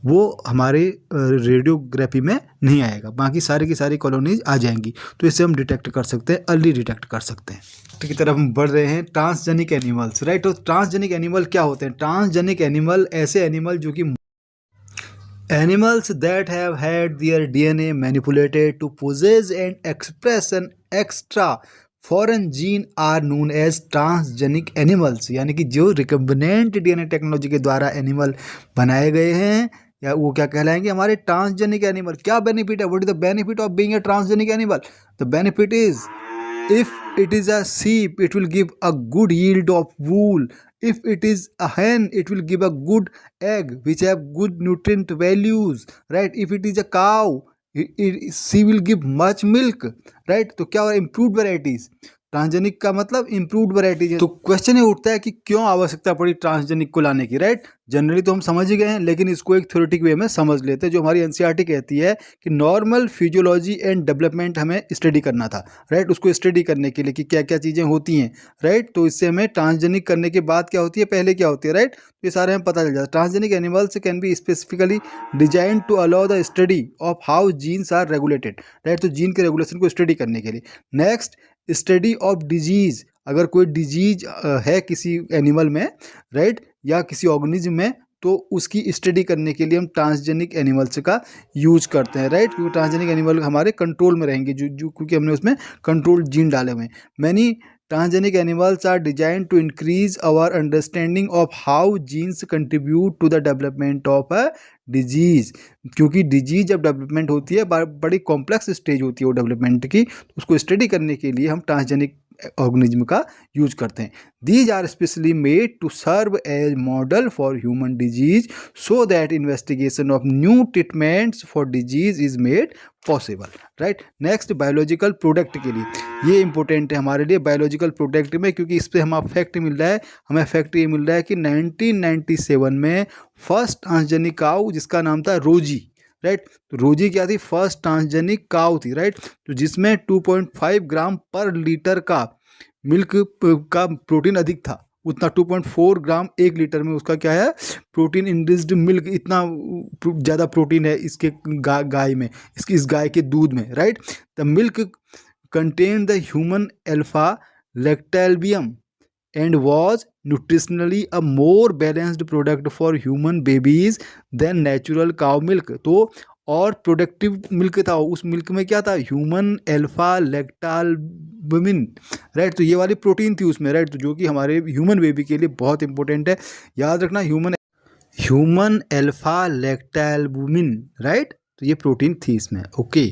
वो हमारे रेडियोग्राफी में नहीं आएगा, बाकी सारी की सारी कॉलोनीज आ जाएंगी। तो इससे हम डिटेक्ट कर सकते हैं, अर्ली डिटेक्ट कर सकते हैं। तो की तरफ हम बढ़ रहे हैं, ट्रांसजेनिक एनिमल्स, राइट। तो ट्रांसजेनिक एनिमल क्या होते हैं? ट्रांसजेनिक एनिमल ऐसे एनिमल जो कि animals that have had their DNA manipulated to possess and express an extra foreign gene are known as transgenic animals, यानी कि जो रिकम्बिनेंट डीएनए टेक्नोलॉजी के द्वारा एनिमल बनाए गए हैं या वो क्या कहलाएंगे? हमारे ट्रांसजेनिक एनिमल। क्या बेनिफिट है? What is the benefit of being a transgenic animal? The benefit is if it is a sheep it will give a good yield of wool, if it is a hen, it will give a good egg which have good nutrient values, right? If it is a cow, she will give much milk, right? तो क्या हो रहा है, improved varieties। ट्रांसजेनिक का मतलब इम्प्रूव्ड वैरायटी है। तो क्वेश्चन ये उठता है कि क्यों आवश्यकता पड़ी ट्रांसजेनिक को लाने की, राइट? जनरली तो हम समझ ही गए हैं, लेकिन इसको एक थ्योरेटिक वे में समझ लेते हैं। जो हमारी एनसीईआरटी कहती है कि नॉर्मल फिजियोलॉजी एंड डेवलपमेंट हमें स्टडी करना था, राइट? उसको स्टडी करने के लिए कि क्या क्या चीज़ें होती हैं, राइट? तो इससे हमें ट्रांसजेनिक करने के बाद क्या होती है, पहले क्या होती है, राइट? ये सारे हमें पता चल जाता है। Transgenic animals can be specifically design to allow the study of how genes are regulated, right? तो जीन के रेगुलेशन को स्टडी करने के लिए। Next, study of disease. अगर कोई डिजीज है किसी एनिमल में, राइट, या किसी ऑर्गेनिज्म में, तो उसकी स्टडी करने के लिए हम ट्रांसजेनिक एनिमल्स का यूज करते हैं, राइट? क्योंकि ट्रांसजेनिक एनिमल हमारे कंट्रोल में रहेंगे, जो क्योंकि हमने उसमें कंट्रोल जीन डाले हुए हैं। Many transgenic animals are design to increase our understanding of how genes contribute to the development of a disease. क्योंकि डिजीज जब डेवलपमेंट होती है, बड़ी कॉम्प्लेक्स स्टेज होती है वो डेवलपमेंट की, तो उसको स्टडी करने के लिए हम ट्रांसजेनिक ऑर्गेनिज्म का यूज करते हैं। These are specially made to serve as model for human disease so that investigation of new treatments for disease is made possible, right? Next, biological product के लिए ये इंपॉर्टेंट है हमारे लिए बायोलॉजिकल प्रोडक्ट में, क्योंकि इस पर हमें फैक्ट मिल रहा है। हमें फैक्ट ये मिल रहा है कि 1997 में फर्स्ट ट्रांसजेनिक काऊ जिसका नाम था रोजी, राइट? तो रोजी क्या थी, फर्स्ट ट्रांसजेनिक काऊ थी, राइट? तो जिसमें 2.5 ग्राम पर लीटर का मिल्क का प्रोटीन अधिक था। उतना 2.4 ग्राम 1 लीटर में उसका क्या है, प्रोटीन इंड्यूस्ड मिल्क, इतना ज़्यादा प्रोटीन है इसके गाय में, इस गाय के दूध में, right? The milk contain the human alpha lactalbumin and was nutritionally a more balanced product for human babies than natural cow milk। तो और प्रोडक्टिव मिल्क था, उस मिल्क में क्या था, ह्यूमन अल्फा लैक्टाल्बुमिन, राइट? तो ये वाली प्रोटीन थी उसमें, राइट? तो जो कि हमारे ह्यूमन बेबी के लिए बहुत इंपॉर्टेंट है, याद रखना, ह्यूमन अल्फा लैक्टाल्बुमिन, राइट? तो ये प्रोटीन थी इसमें, ओके।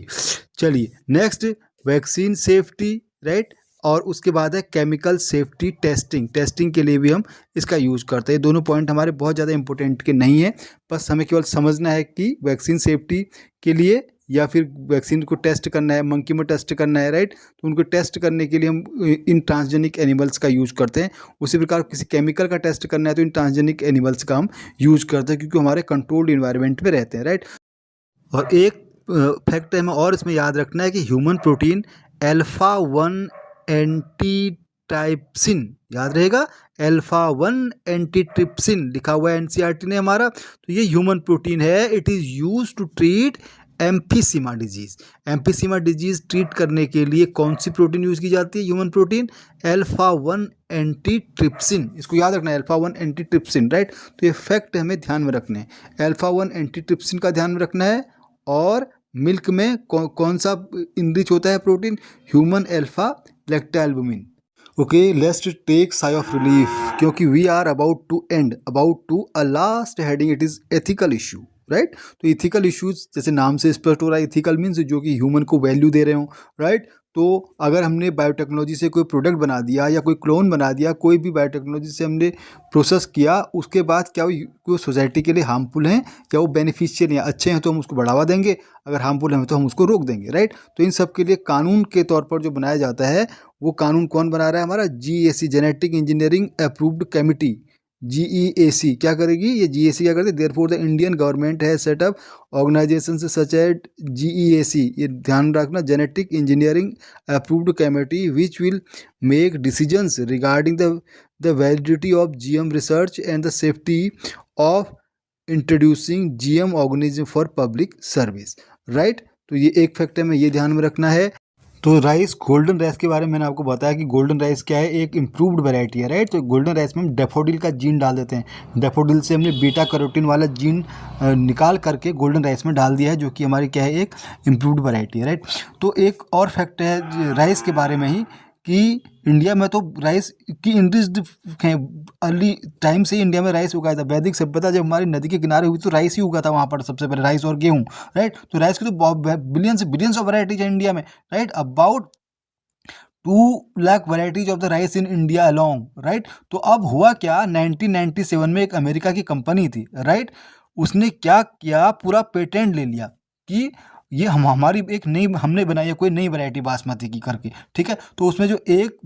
चलिए नेक्स्ट, वैक्सीन सेफ्टी, राइट? और उसके बाद है केमिकल सेफ्टी टेस्टिंग के लिए भी हम इसका यूज़ करते हैं। दोनों पॉइंट हमारे बहुत ज़्यादा इंपॉर्टेंट के नहीं है, बस हमें केवल समझना है कि वैक्सीन सेफ्टी के लिए या फिर वैक्सीन को टेस्ट करना है, मंकी में टेस्ट करना है, राइट? तो उनको टेस्ट करने के लिए हम इन ट्रांसजेनिक एनिमल्स का यूज़ करते हैं। उसी प्रकार किसी केमिकल का टेस्ट करना है तो इन ट्रांसजेनिक एनिमल्स का हम यूज़ करते हैं, क्योंकि हमारे कंट्रोल्ड इन्वायरमेंट में रहते हैं, राइट? और एक फैक्ट हमें और इसमें याद रखना है कि ह्यूमन प्रोटीन अल्फा-1 एंटीट्राइप्सिन, याद रहेगा, अल्फा-1 एंटीट्रिप्सिन लिखा हुआ है एनसीईआरटी ने हमारा। तो ये ह्यूमन प्रोटीन है, it is use to treat emphysema disease. Emphysema disease treat करने के लिए कौन सी प्रोटीन यूज़ की जाती है, ह्यूमन प्रोटीन अल्फा-1 एंटीट्रिप्सिन, इसको याद रखना है, अल्फा-1 एंटीट्रिप्सिन, राइट? तो ये फैक्ट हमें ध्यान में रखने हैं, अल्फा-1 एंटीट्रिप्सिन का ध्यान में रखना है। और मिल्क में कौन सा इनरिच होता है protein, human alpha lactalbumin. Okay, let's take sigh of relief, क्योंकि we are about to a last heading, it is ethical issue, right? तो इथिकल इश्यूज जैसे नाम से स्पष्ट हो रहा है, इथिकल मीन्स जो कि ह्यूमन को वैल्यू दे रहे हो, राइट? तो अगर हमने बायोटेक्नोलॉजी से कोई प्रोडक्ट बना दिया या कोई क्लोन बना दिया, कोई भी बायोटेक्नोलॉजी से हमने प्रोसेस किया, उसके बाद क्या वो सोसाइटी के लिए हार्मफुल हैं या वो बेनिफिशियल हैं, अच्छे हैं तो हम उसको बढ़ावा देंगे, अगर हार्मफुल हैं तो हम उसको रोक देंगे, राइट? तो इन सब के लिए कानून के तौर पर जो बनाया जाता है, वो कानून कौन बना रहा है, हमारा GAC, genetic engineering approved committee, GEAC क्या करेगी, ये GAC क्या करती है, therefore the Indian government has set up organization such as GEAC, ये ध्यान रखना, genetic engineering approved committee which will make decisions regarding the validity of GM research and the safety of introducing GM organism for public service, right? तो ये एक फैक्ट हमें ये ध्यान में रखना है। तो राइस, गोल्डन राइस के बारे में मैंने आपको बताया कि गोल्डन राइस क्या है, एक इम्प्रूव्ड वैरायटी है, राइट? तो गोल्डन राइस में हम डैफोडिल का जीन डाल देते हैं, डैफोडिल से हमने बीटा कैरोटीन वाला जीन निकाल करके गोल्डन राइस में डाल दिया है, जो कि हमारी क्या है, एक इम्प्रूव्ड वैरायटी है, राइट? तो एक और फैक्ट है राइस के बारे में ही कि इंडिया में तो राइस की इंडस्ट्री है, अर्ली टाइम से ही इंडिया में राइस उगाया था। वैदिक सभ्यता जब हमारी नदी के किनारे हुई तो राइस ही उगा था वहाँ पर सबसे पहले, राइस और गेहूँ, राइट? तो राइस की तो बिलियंस ऑफ वैरायटीज है इंडिया में, right? About 2 lakh varieties of the rice in India along, right. तो अब हुआ क्या, 1997 में एक अमेरिका की कंपनी थी, राइट, उसने क्या किया, पूरा पेटेंट ले लिया कि ये हमारी एक नई हमने बनाई है कोई नई वैरायटी बासमती की करके, ठीक है। तो उसमें जो एक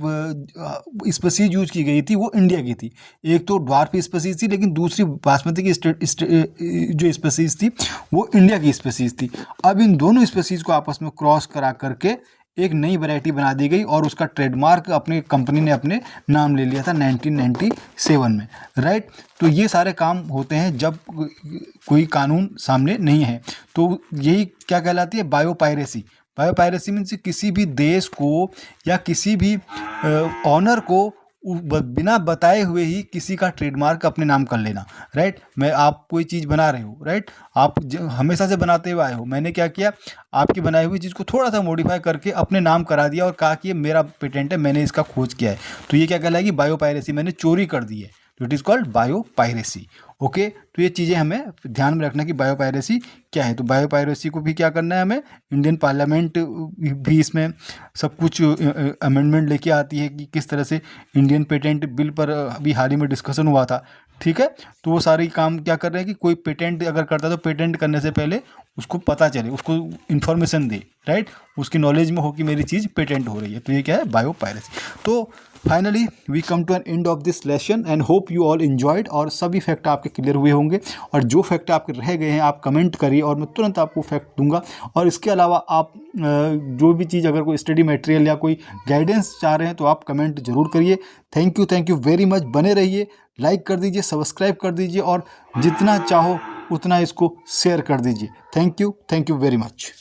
स्पीसीज यूज की गई थी वो इंडिया की थी, एक तो ड्वार्फ स्पीसीज थी, लेकिन दूसरी बासमती की जो स्पीसीज थी वो इंडिया की स्पीसीज थी। अब इन दोनों स्पीसीज को आपस में क्रॉस करा करके एक नई वैरायटी बना दी गई और उसका ट्रेडमार्क अपने कंपनी ने अपने नाम ले लिया था 1997 में, राइट। तो ये सारे काम होते हैं जब कोई कानून सामने नहीं है। तो यही क्या कहलाती है, बायोपायरेसी। बायोपायरेसी मीन्स किसी भी देश को या किसी भी ऑनर को बिना बताए हुए ही किसी का ट्रेडमार्क अपने नाम कर लेना, राइट। मैं आप कोई चीज़ बना रहे हो, राइट, आप हमेशा से बनाते हुए आए हो, मैंने क्या किया, आपकी बनाई हुई चीज़ को थोड़ा सा मॉडिफाई करके अपने नाम करा दिया और कहा कि ये मेरा पेटेंट है, मैंने इसका खोज किया है। तो ये क्या कहलाएगी, बायोपायरेसी, मैंने चोरी कर दी है, तो it is called biopiracy. Okay, तो ये चीज़ें हमें ध्यान में रखना कि बायोपायरेसी क्या है। तो बायोपायरेसी को भी क्या करना है हमें, इंडियन पार्लियामेंट भी इसमें सब कुछ अमेंडमेंट लेके आती है कि किस तरह से इंडियन पेटेंट बिल पर अभी हाल ही में डिस्कशन हुआ था, ठीक है। तो वो सारी काम क्या कर रहे हैं कि कोई पेटेंट अगर करता है तो पेटेंट करने से पहले उसको पता चले, उसको इन्फॉर्मेशन दे, राइट, उसकी नॉलेज में हो कि मेरी चीज़ पेटेंट हो रही है। तो ये क्या है, बायोपायरेसी। तो finally we come to an end of this lesson and hope you all enjoyed. और सभी फैक्ट आपके क्लियर हुए होंगे, और जो फैक्ट आपके रह गए हैं आप कमेंट करिए और मैं तुरंत आपको फैक्ट दूंगा। और इसके अलावा आप जो भी चीज़, अगर कोई स्टडी मटेरियल या कोई गाइडेंस चाह रहे हैं तो आप कमेंट जरूर करिए। Thank you very much. बने रहिए, लाइक कर दीजिए, सब्सक्राइब कर दीजिए और जितना चाहो उतना इसको शेयर कर दीजिए। Thank you very much.